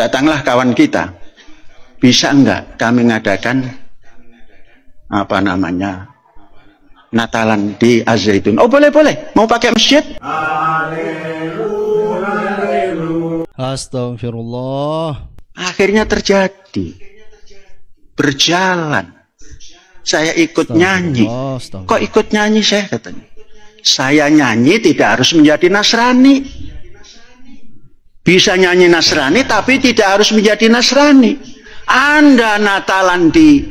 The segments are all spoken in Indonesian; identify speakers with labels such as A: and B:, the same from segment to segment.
A: Datanglah kawan kita, bisa enggak kami ngadakan Natalan di Az-Zaitun? Oh boleh, mau pakai masjid?
B: Astagfirullah.
A: Akhirnya terjadi, berjalan. Saya ikut nyanyi. Kok ikut nyanyi saya katanya? Saya nyanyi tidak harus menjadi Nasrani. Bisa nyanyi Nasrani tapi tidak harus menjadi Nasrani. Anda Natalan di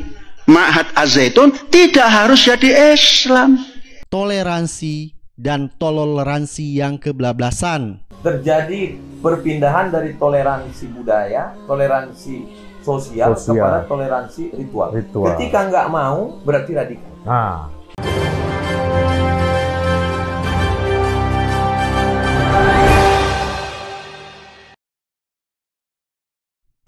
A: Ma'had Az-Zaitun tidak harus jadi Islam.
B: Toleransi dan toleransi yang kebablasan.
C: Terjadi perpindahan dari toleransi budaya, toleransi sosial kepada toleransi ritual. Ketika nggak mau berarti radikal.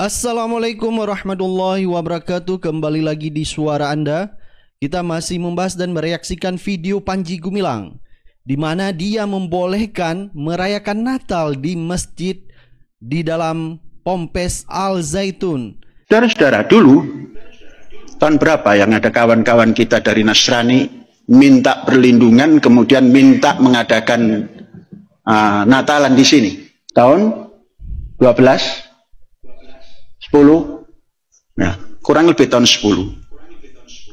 B: Assalamualaikum warahmatullahi wabarakatuh. Kembali lagi di Suara Anda. Kita masih membahas dan mereaksikan video Panji Gumilang, di mana dia membolehkan merayakan Natal di masjid di dalam Ponpes Al-Zaitun.
A: Saudara-saudara, dulu tahun berapa yang ada kawan-kawan kita dari Nasrani minta perlindungan, kemudian minta mengadakan Natalan di sini? Tahun 12? 10? Nah, kurang lebih tahun 10.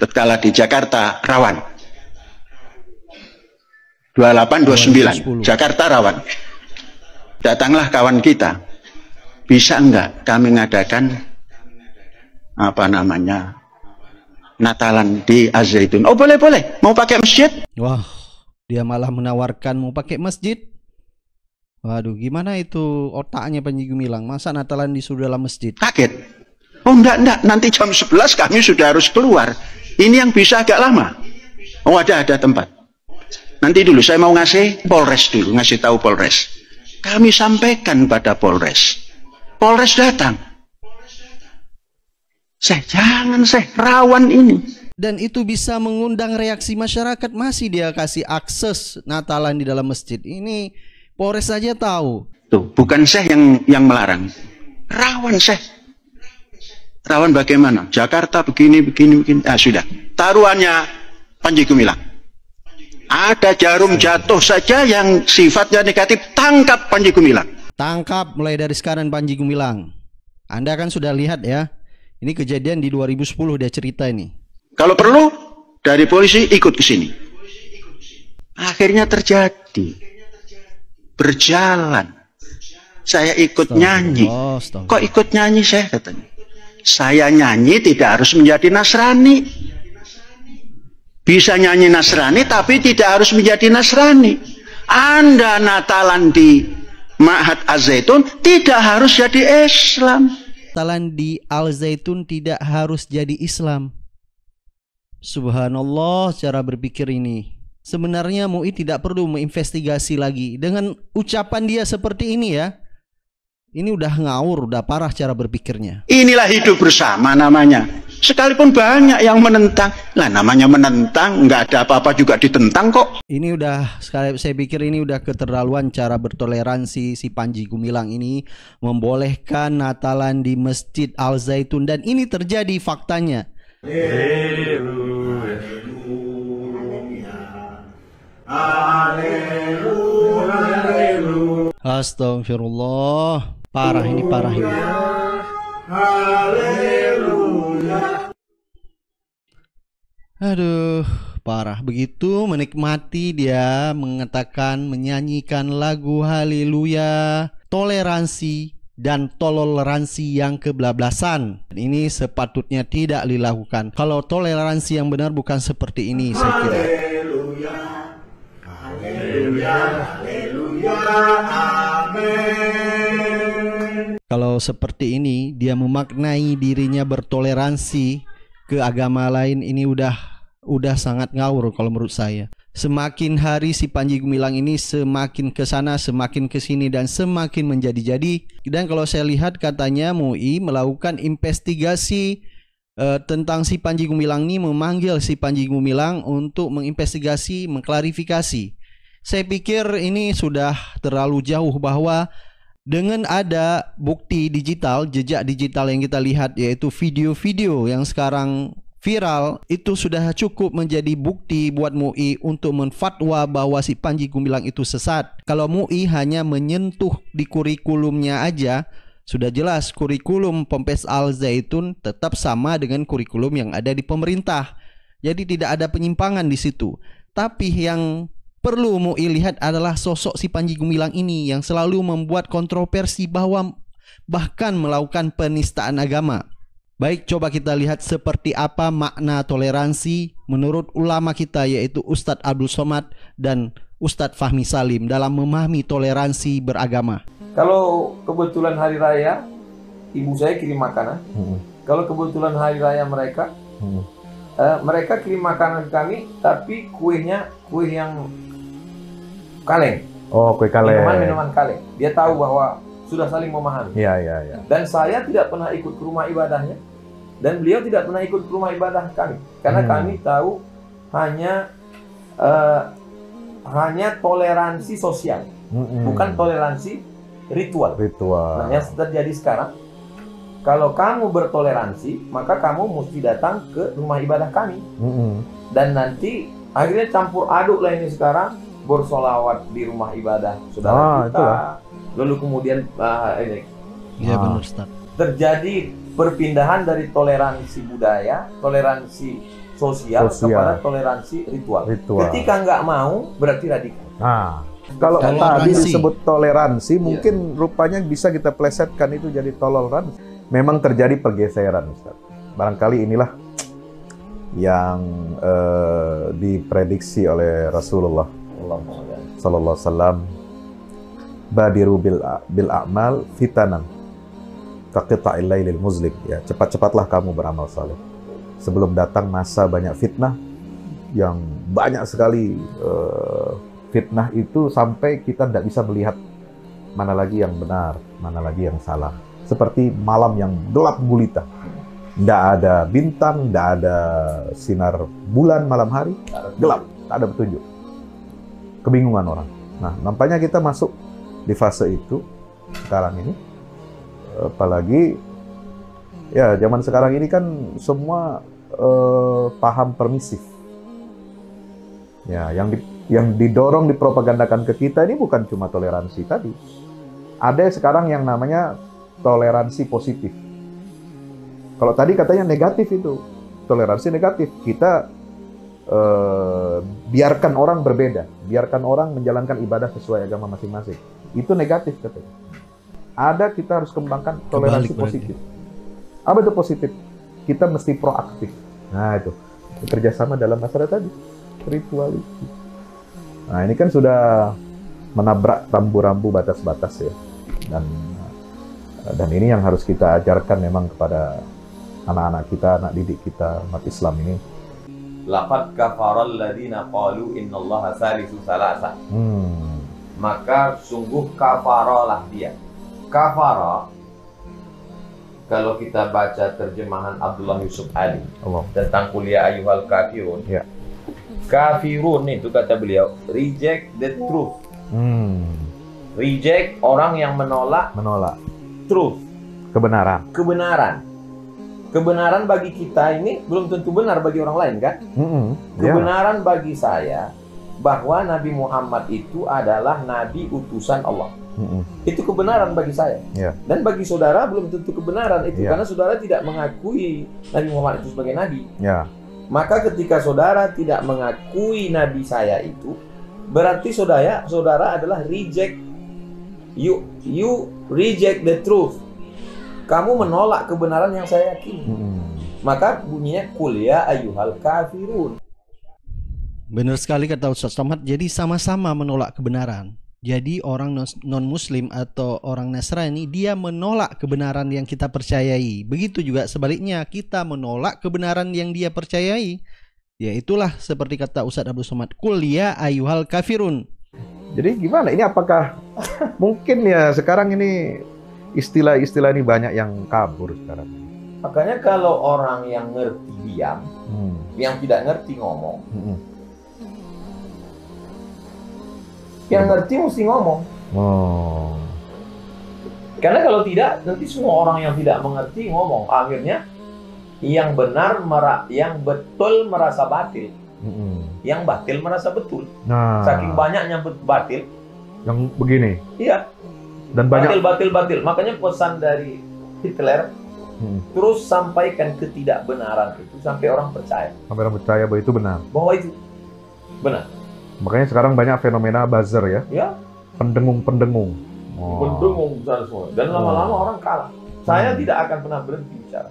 A: Tatkala di Jakarta rawan. 28, 29, Jakarta rawan. Datanglah kawan kita, bisa enggak kami ngadakan Natalan di Az-Zaitun? Oh boleh, mau pakai masjid?
B: Wah, dia malah menawarkan mau pakai masjid. Waduh, gimana itu otaknya Panji Gumilang? Masa Natalan disuruh dalam masjid?
A: Kaget. Oh enggak, nanti jam 11 kami sudah harus keluar. Ini yang bisa agak lama. Oh ada tempat. Nanti dulu saya mau ngasih Polres dulu, ngasih tahu Polres. Kami sampaikan pada Polres. Polres datang. Jangan rawan ini.
B: Dan itu bisa mengundang reaksi masyarakat. Masih dia kasih akses Natalan di dalam masjid. Ini Polres saja tahu.
A: Tuh, bukan yang melarang. Rawan Rawan bagaimana? Jakarta begini. Sudah. Taruhannya Panji Gumilang. Ada jarum jatuh saja yang sifatnya negatif, tangkap Panji Gumilang.
B: Tangkap mulai dari sekarang Panji Gumilang. Anda kan sudah lihat ya. Ini kejadian di 2010 dia cerita ini. Kalau
A: perlu dari polisi ikut ke sini. Akhirnya terjadi. Berjalan. Saya ikut nyanyi. Kok ikut nyanyi saya katanya? Saya nyanyi tidak harus menjadi Nasrani. Bisa nyanyi Nasrani tapi tidak harus menjadi Nasrani. Anda Natalan di Ma'had Az-Zaitun tidak harus jadi Islam.
B: Natalan di Al-Zaitun tidak harus jadi Islam. Subhanallah cara berpikir ini. Sebenarnya MUI tidak perlu menginvestigasi lagi. Dengan ucapan dia seperti ini ya, ini udah ngawur, udah parah cara berpikirnya.
A: Inilah hidup bersama namanya. Sekalipun banyak yang menentang, lah namanya menentang, nggak ada apa-apa juga ditentang kok.
B: Ini udah, saya pikir ini udah keterlaluan cara bertoleransi si Panji Gumilang ini. Membolehkan Natalan di Masjid Al-Zaitun. Dan ini terjadi faktanya. Astagfirullah. Parah ini. Aduh, parah. Begitu menikmati dia mengatakan, menyanyikan lagu haleluya, toleransi dan toleransi yang kebablasan. Ini sepatutnya tidak dilakukan. Kalau toleransi yang benar bukan seperti ini, saya kira. Kalau seperti ini dia memaknai dirinya bertoleransi ke agama lain, ini udah sangat ngawur kalau menurut saya. Semakin hari si Panji Gumilang ini semakin ke sana, semakin ke sini dan semakin menjadi-jadi. Dan kalau saya lihat katanya MUI melakukan investigasi tentang si Panji Gumilang ini, memanggil si Panji Gumilang untuk menginvestigasi, mengklarifikasi. Saya pikir ini sudah terlalu jauh bahwa Dengan ada bukti digital, jejak digital yang kita lihat, yaitu video-video yang sekarang viral, itu sudah cukup menjadi bukti buat MUI untuk menfatwa bahwa si Panji Gumilang itu sesat. Kalau MUI hanya menyentuh di kurikulumnya aja, sudah jelas kurikulum Ponpes Al Zaitun tetap sama dengan kurikulum yang ada di pemerintah. Jadi tidak ada penyimpangan di situ. Tapi yang perlu MUI lihat adalah sosok si Panji Gumilang ini yang selalu membuat kontroversi bahwa bahkan melakukan penistaan agama. Baik, coba kita lihat seperti apa makna toleransi menurut ulama kita, yaitu Ustadz Abdul Somad dan Ustadz Fahmi Salim dalam memahami toleransi beragama.
C: Kalau kebetulan hari raya, ibu saya kirim makanan. Kalau kebetulan hari raya mereka, mereka kirim makanan ke kami, tapi kuenya kue yang kaleng.
D: Oh, kue kaleng.
C: Minuman kaleng. Dia tahu bahwa sudah saling memahami.
D: Iya. Dan
C: saya tidak pernah ikut ke rumah ibadahnya, dan beliau tidak pernah ikut ke rumah ibadah kami, karena kami tahu hanya toleransi sosial, bukan toleransi ritual. Nah, yang terjadi sekarang, kalau kamu bertoleransi, maka kamu mesti datang ke rumah ibadah kami, dan nanti akhirnya campur aduk lah ini sekarang, bersolawat di rumah ibadah saudara kita, lalu kemudian ini,
B: benar, Ustaz.
C: terjadi perpindahan dari toleransi budaya, toleransi sosial kepada toleransi ritual. Ketika nggak mau, berarti radikal.
D: Nah, kalau tadi disebut toleransi, mungkin rupanya bisa kita plesetkan itu jadi toleransi. Memang terjadi pergeseran, Ustaz. Barangkali inilah yang diprediksi oleh Rasulullah Sallallahu Alaihi Wasallam. Badiru bil a'mal fitanan kaqita'il lailil muzlim, ya, cepat-cepatlah kamu beramal saleh sebelum datang masa banyak fitnah, yang banyak sekali fitnah itu sampai kita tidak bisa melihat mana lagi yang benar, mana lagi yang salah. Seperti malam yang gelap gulita, tidak ada bintang, tidak ada sinar bulan malam hari, gelap, tak ada petunjuk, kebingungan orang. Nah, nampaknya kita masuk di fase itu sekarang ini. Apalagi ya zaman sekarang ini kan semua paham permisif. Ya, yang didorong dipropagandakan ke kita ini bukan cuma toleransi tadi. Ada sekarang yang namanya toleransi positif. Kalau tadi katanya negatif itu, toleransi negatif. Kita biarkan orang berbeda, biarkan orang menjalankan ibadah sesuai agama masing-masing. Itu negatif katanya. Ada, kita harus kembangkan toleransi positif. Apa itu positif? Kita mesti proaktif. Nah, itu kerjasama dalam masalah tadi, rituality. Nah, ini kan sudah menabrak rambu-rambu batas-batas ya. Dan ini yang harus kita ajarkan memang kepada anak-anak kita, anak didik kita, umat Islam ini.
C: Laqad kafaral ladzina qalu innallaha salisu salasa. Maka sungguh kafaralah dia. Kafara, kalau kita baca terjemahan Abdullah Yusuf Ali tentang kuliah ayyuhal kafirun, kafirun itu kata beliau, reject the truth. Reject, orang yang menolak truth, kebenaran bagi kita ini belum tentu benar bagi orang lain kan. Kebenaran bagi saya bahwa Nabi Muhammad itu adalah Nabi utusan Allah. Itu kebenaran bagi saya. Dan bagi saudara belum tentu kebenaran itu, karena saudara tidak mengakui Nabi Muhammad itu sebagai Nabi. Maka ketika saudara tidak mengakui Nabi saya itu, berarti saudara adalah reject. You reject the truth. Kamu menolak kebenaran yang saya yakini. Maka bunyinya kuliah ayyuhal kafirun.
B: Benar sekali kata Ustaz Somad. Jadi sama-sama menolak kebenaran. Jadi orang non-muslim atau orang Nasrani, dia menolak kebenaran yang kita percayai. Begitu juga sebaliknya, kita menolak kebenaran yang dia percayai. Ya itulah seperti kata Ustadz Abdul Somad, Qul ya ayyuhal kafirun.
D: Jadi gimana? Ini apakah mungkin ya sekarang ini istilah-istilah ini banyak yang kabur sekarang.
C: Makanya kalau orang yang ngerti diam, yang tidak ngerti ngomong, yang ngerti mesti ngomong. Karena kalau tidak, nanti semua orang yang tidak mengerti ngomong. Akhirnya yang benar, yang betul merasa batil. Yang batil merasa betul.
D: Nah,
C: Saking banyaknya batil.
D: yang begini.
C: Iya.
D: Dan banyak.
C: Batil. Makanya pesan dari Hitler, terus sampaikan ketidakbenaran itu sampai orang percaya.
D: Sampai orang percaya bahwa itu benar.
C: Bahwa itu benar.
D: Makanya sekarang banyak fenomena buzzer ya.
C: Ya.
D: Pendengung-pendengung.
C: Mendengung semua. Dan lama-lama orang kalah. Saya tidak akan pernah berhenti bicara.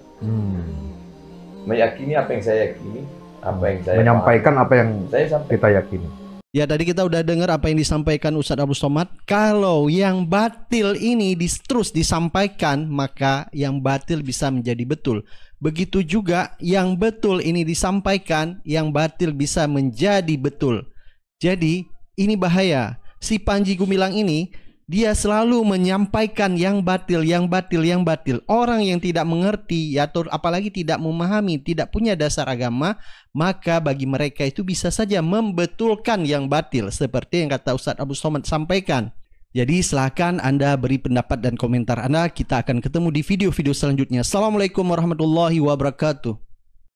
C: Meyakini apa yang saya yakini, apa yang saya
D: menyampaikan
C: pahami.
D: apa yang
C: saya sampaikan.
D: kita yakini.
B: Ya, tadi kita udah dengar apa yang disampaikan Ustadz Abu Somad. Kalau yang batil ini terus disampaikan, maka yang batil bisa menjadi betul. Begitu juga yang betul ini disampaikan, yang batil bisa menjadi betul. Jadi ini bahaya. Si Panji Gumilang ini, dia selalu menyampaikan yang batil, yang batil, yang batil. Orang yang tidak mengerti, atau apalagi tidak memahami, tidak punya dasar agama, maka bagi mereka itu bisa saja membetulkan yang batil. Seperti yang kata Ustadz Abu Somad sampaikan. Jadi silahkan Anda beri pendapat dan komentar Anda. Kita akan ketemu di video-video selanjutnya. Assalamualaikum warahmatullahi wabarakatuh.